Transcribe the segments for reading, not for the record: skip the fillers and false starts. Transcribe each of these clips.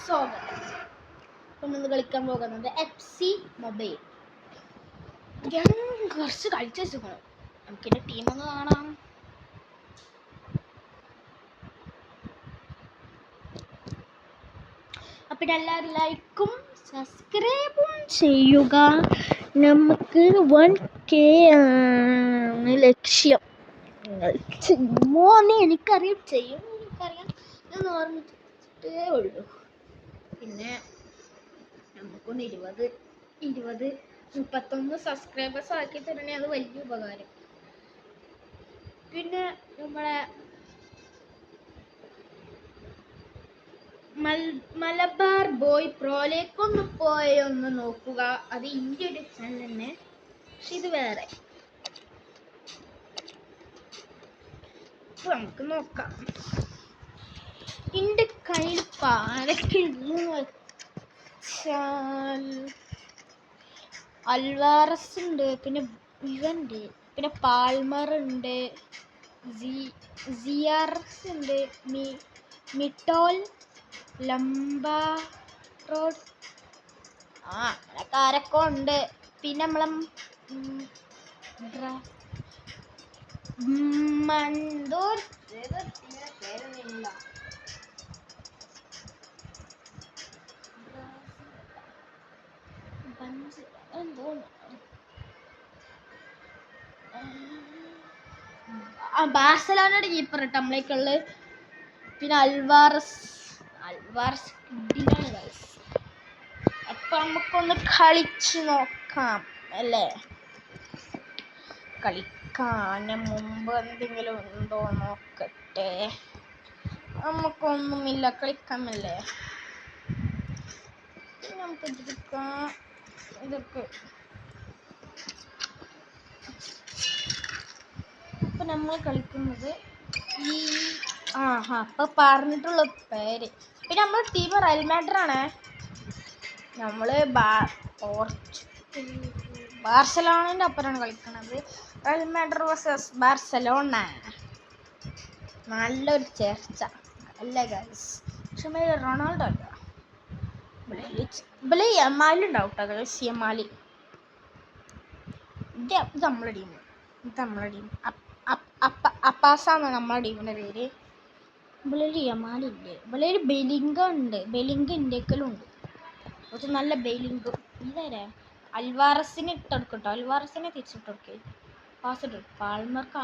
സ്വാഗതം. നമ്മൾ കളിക്കാൻ പോകുന്നത് FC മൊബൈൽ. ഞാൻ കുറച്ച് കളിച്ചു വെച്ചിരിക്കണം. നമുക്കിന്റെ ടീമൊന്ന് കാണാം. അപ്പം എല്ലാവരും ലൈക്കും സബ്സ്ക്രൈബും ചെയ്യുക. നമുക്ക് 1K ആണ് ലക്ഷ്യം. എനിക്കറിയാം, ഞാൻ ഓർമ്മിച്ചിട്ടേ ഉള്ളൂ. പിന്നെ നമുക്കൊന്ന് 31 സബ്സ്ക്രൈബേഴ്സ് ആക്കി തരണേ, അത് വലിയ ഉപകാരം. പിന്നെ നമ്മളെ മലബാർ ബോയ് പ്രോയിലേക്കൊന്ന് ഒന്ന് നോക്കുക. അത് ഇന്ത്യ ഒരു ചാനൽ തന്നെ, പക്ഷെ ഇത് വേറെ. നമുക്ക് നോക്കാം. എൻ്റെ കയ്യിൽ ആരൊക്കെ അൽവാറസ് ഉണ്ട്, പിന്നെ ഇവൻ്റെ, പിന്നെ പാൽമർ ഉണ്ട്, സിയാർസ് ഉണ്ട്, മിട്ടോൽ, ലംബാറോഡ്, അങ്ങനൊക്കെ ആരൊക്കെ ഉണ്ട്. പിന്നെ നമ്മളെ പേരൊന്നുമില്ല. ബാഴ്സലോണയുടെ കീപ്പർ കേട്ടോ നമ്മളേക്കുള്ളത്. പിന്നെ അൽവാറസ് അപ്പൊ നമുക്കൊന്ന് കളിച്ചു നോക്കാം അല്ലേ? കളിക്കാൻ മുമ്പ് എന്തെങ്കിലും ഉണ്ടോ നോക്കട്ടെ. നമുക്കൊന്നുമില്ല, കളിക്കാമല്ലേ? നമുക്ക് ഇതൊക്കെ ഇപ്പൊ നമ്മൾ കളിക്കുന്നത് അപ്പൊ പറഞ്ഞിട്ടുള്ള പേര്. പിന്നെ നമ്മൾ ടീം റയൽ മാഡ്രിഡ് ആണ്. നമ്മള് ബാർസലോണന്റെ ഒപ്പരാണ് കളിക്കുന്നത്. Real Madrid versus Barcelona. നല്ലൊരു ചേർച്ച അല്ലേ ഗൈസ്? പക്ഷെ റൊണാൾഡോ അല്ല, യമാലുണ്ടാവും കേട്ടോ ഗൈസ്. യമാലി ഇത് നമ്മളെ ടീം. അപ്പാസാണ് നമ്മളെ ടീമിന്റെ പേര്. ഇവിടെ യമാലില്ലേ, ഇവിടെ ബെലിംഗ ഉണ്ട്. ബെലിംഗ ഇന്ത്യക്കലും ഉണ്ട്. അത് നല്ല ബെലിംഗ്. ഇതേ അൽവാറസിനെ ഇട്ടെടുക്കട്ടോ, അൽവാറസിനെ തിരിച്ചിട്ടെടുക്കേ. പാസ് ഇട്ടു. പാൽമർക്ക്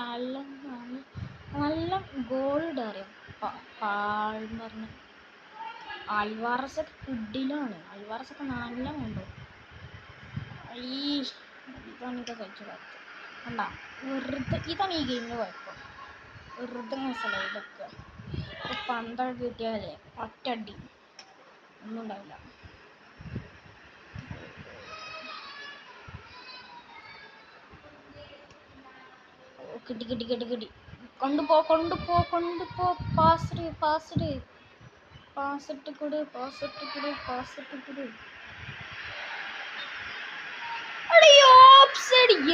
നല്ല ഗോൾ ഇടറിയും പാൽമറിന്. അൽവാറസൊക്കെ ഫുഡിലാണ്. അൽവാറസൊക്കെ നല്ല കൊണ്ടു. ഇതാണ് ഇത് കഴിച്ചു പറ്റും കണ്ടാ. വെറുതെ ഇതാണ് ഈ ഗെയിമിന് കുഴപ്പം. വെറുതെ മനസ്സിലായിട്ടൊക്കെ പന്തൊക്കെ കിട്ടിയാലേ ഒറ്റടി ഒന്നും ഉണ്ടാവില്ല. കിട്ടി. കൊണ്ടുപോ. പാസിട്ട് കൂട്.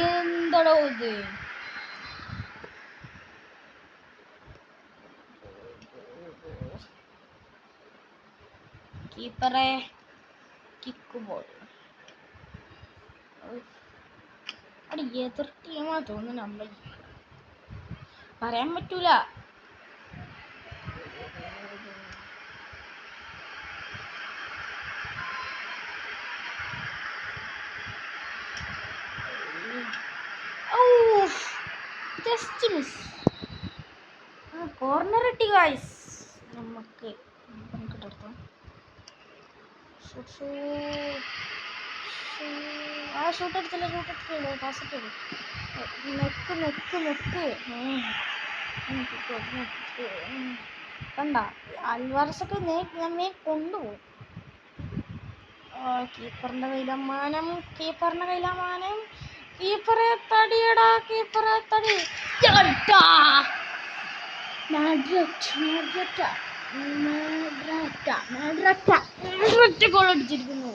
എന്താടോ ഇത്? കീപ്പറെ കിക്ക് ബോൾ. എതിർ ടീമാ തോന്നുന്നു. നമ്മൾ പറയാൻ പറ്റൂല. Just miss. കോർണർ കിട്ടി ഗൈസ്. നമുക്ക് കിട്ടണം. ഷൂട്ട് അടിച്ചല്ലോ. പാസ് ഇട്ടു. നെക്ക് കണ്ട. അൽവാറസൊക്കെ നമ്മെ കൊണ്ടുപോകും. കീപ്പറിന്റെ കയ്യിലമാനം. കീപ്പറെ തടിയടാ. തടി. ഗോൾ അടിച്ചിരിക്കുന്നു.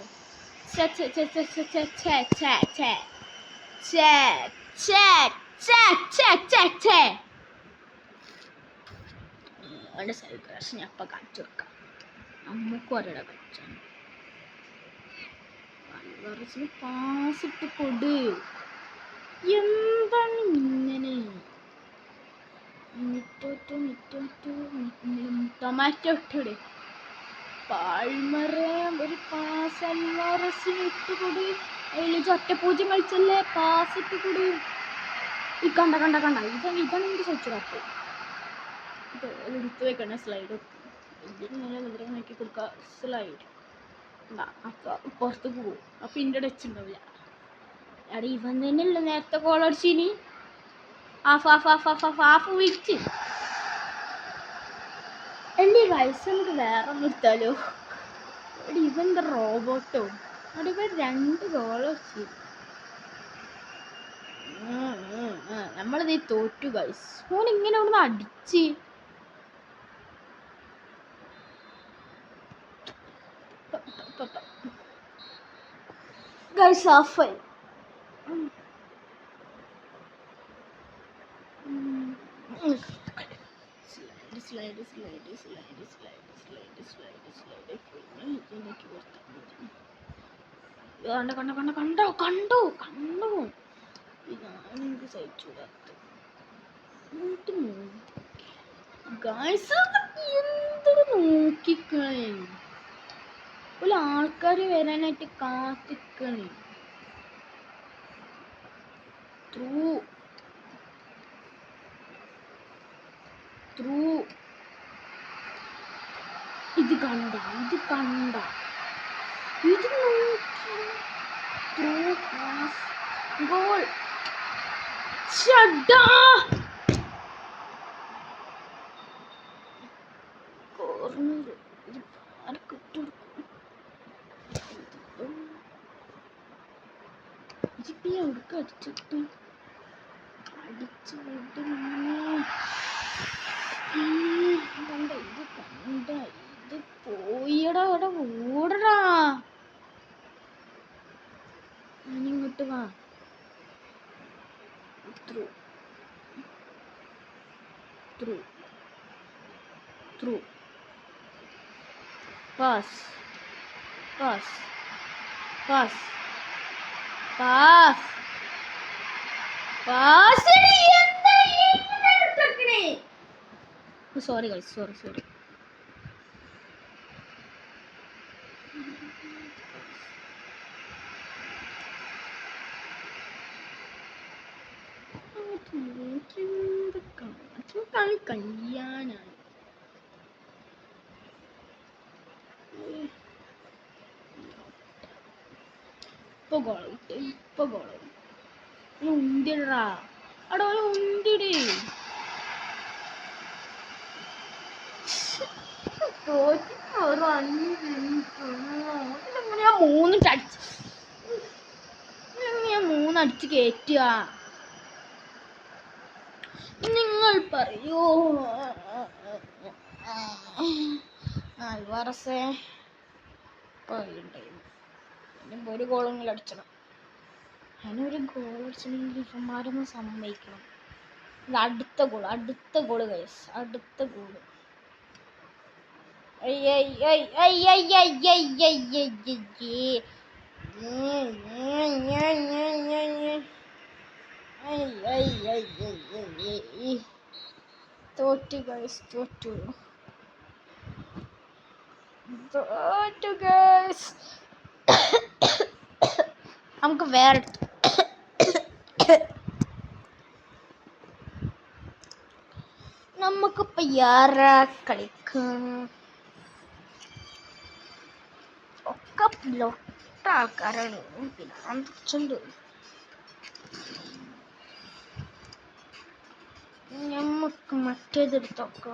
അവിടെ സൈക്കിൾ ഞാൻ അപ്പം കാണിച്ചു കൊടുക്കാം. നമുക്കും അറിയട കളിച്ചാണ്. അൽവാറസിന് പാസിട്ട് കൊടു. എന്താണ് ഇങ്ങനെ ടൊമാറ്റോ ഇട്ടിട്. പാൽമറെ ഒരു പാസ് അൽവാറസിന് ഇട്ടുകൊട്. അതിൽ ഒറ്റപ്പൂജ്യം കളിച്ചല്ലേ, പാസ് ഇട്ട് കൊടു. ഈ കണ്ട ഇതാണ് എനിക്ക് സഹിച്ചിടാത്ത. ഇത് എടുത്ത് വെക്കണ സ്ലൈഡ് ഇതിങ്ങനെ നോക്കി കൊടുക്കുക. സ്ലൈഡ് അപ്പം പുറത്തേക്ക് പോകും. അപ്പം ഇതിൻ്റെ ടച്ച് ഉണ്ടാവില്ല. അവിടെ ഇവൻ തന്നെയല്ല നേരത്തെ ഗോൾ അടിച്ചിനി. ഹാഫ് വിറ്റ് എൻ്റെ വയസ്സ് നമുക്ക് വേറെ ഒന്നും എടുത്താലോ. ഇവൻ്റെ റോബോട്ടോ അവിടെ ഇവൻ 2 ഗോൾ അടിച്ചു. നമ്മളിത് തോറ്റു ഗൈസ്. ഓൻ ഇങ്ങനെ അവിടെ നിന്ന് അടിച്ച് ഗൈസ് ഹാഫായി. സ്ലൈഡ് കണ്ടോ ഇതാണെനിക്ക് സഹിച്ചൂടാത്ത. എന്തൊരു നോക്കിക്കളെ. ഒരു ആൾക്കാർ വരാനായിട്ട് കാത്തിക്കണേ. ത്രൂ ഇത് കണ്ട ഇത് നോക്കി. Through pass goal. ഷടാ കോർണർ. ഇത് ആർക്ക് ഇട്ടുകൊടുക്കും? ഇതിപ്പോ എവിടേക്ക് അടിച്ചിട്ട് വിട്ട് കണ്ട ഇത് പോയടാ. അവിടെ ഓടടാ. ഇങ്ങോട്ട് വാ. Through pass sorry guys, sorry. കല്യാണാണ്. ഇപ്പൊ ഗോള് ഉന്തിടാ. അവിടെ ഉന്തിട്. ഞാൻ 3 അടിച്ച് കയറ്റുക. നിങ്ങൾ പറയൂ അൽവാറസേ. ഒരു ഗോളെങ്കിലും അടിച്ചണം. അതിനൊരു ഗോൾ അടിച്ചണമെങ്കിൽ ഇവന്മാരൊന്നും സമ്മതിക്കണം. ഇത് അടുത്ത ഗോള് ഗൈസ്. അടുത്ത ഗോള്. തോറ്റു ഗൈസ്. നമുക്ക് വേറെ നമുക്കിപ്പോൾ യാറാ കളിക്കണം. ഒക്കെ ലൊട്ട ആൾക്കാരാണ്. പിന്നെ അന്തുണ്ട്. നമുക്ക് മറ്റേതെടുത്തൊക്കെ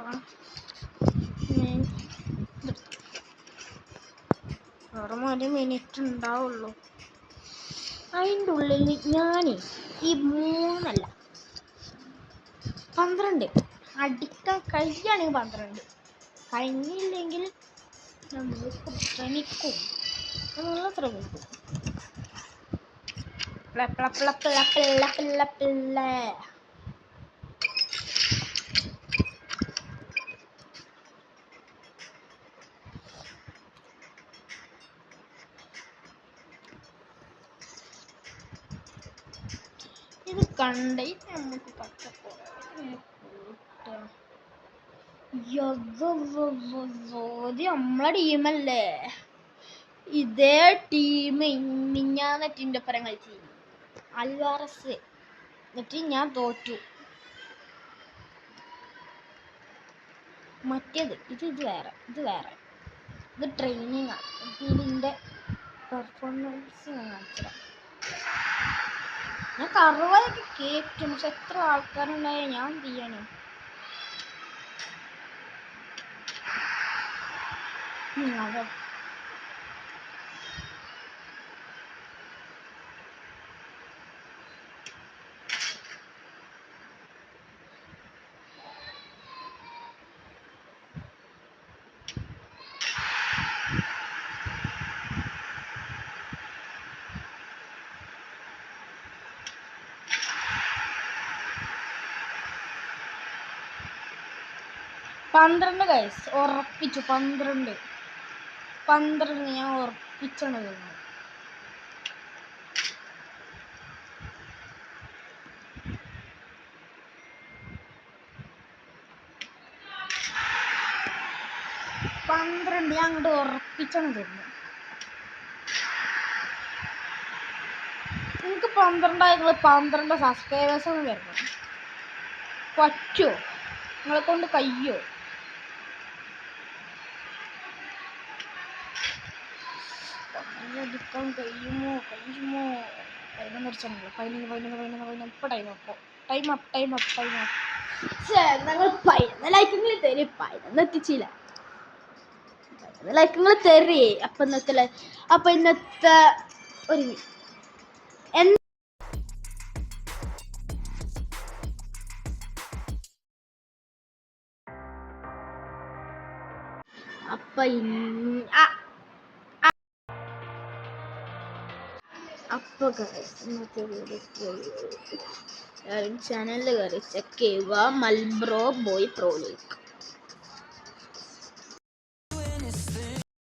വെറും 1 മിനിറ്റ് ഉണ്ടാവുള്ളൂ. അതിൻ്റെ ഉള്ളിൽ ഞാൻ ഈ 3 അല്ല 12 അടിക്കാൻ കഴിയുകയാണെങ്കിൽ 12, കഴിഞ്ഞില്ലെങ്കിൽ നമ്മൾ ശ്രമിക്കും. കണ്ടിട്ട് നമുക്ക് നമ്മളെ ടീമല്ലേ ഇതേ ടീം മിഞ്ഞാന്നിട്ട് എൻ്റെ ഒപ്പം കളിച്ചിരുന്നു അൽവാറസ് എന്നിട്ട് ഞാൻ തോറ്റു മറ്റേത് ഇത് വേറെ ഇത് ട്രെയിനിങ് ആണ് ഇതിൻ്റെ പെർഫോമൻസ് ഞാൻ കാണിച്ചത് ഞാൻ 60 കേറ്റും പക്ഷെ എത്ര ആൾക്കാരുണ്ടായ ഞാൻ ചെയ്യണം അതെ 12 ഗൈസ് ഉറപ്പിച്ചു 12 ഞാൻ ഉറപ്പിച്ചാണ് വരുന്നത് ഞാൻ അങ്ങോട്ട് ഉറപ്പിച്ചാണ് തരുന്നത് നിങ്ങൾക്ക് 12 സബ്സ്ക്രൈബേഴ്സ് ഒന്നും വരണം പറ്റുമോ നിങ്ങളെ കൊണ്ട് കഴിയോ എടുക്കാൻ കഴിയുമോ 11 അടിച്ചാണല്ലോ 11 ഇപ്പൊ ടൈം അപ്പ് ഞങ്ങൾ 11 ലൈക്കെങ്കിലും തരും 11 എത്തിച്ചില്ല 11 ലൈക്കെങ്ങൾ തരേ അപ്പൊ ഇന്നത്തെ ഒരു അപ്പൊ ഇന്നത്തെ വീഡിയോ ചാനലിൽ കയറി ചെക്ക് ചെയ്യുക മൽബ്രോ ബോയ് പ്രോ ലീഗ്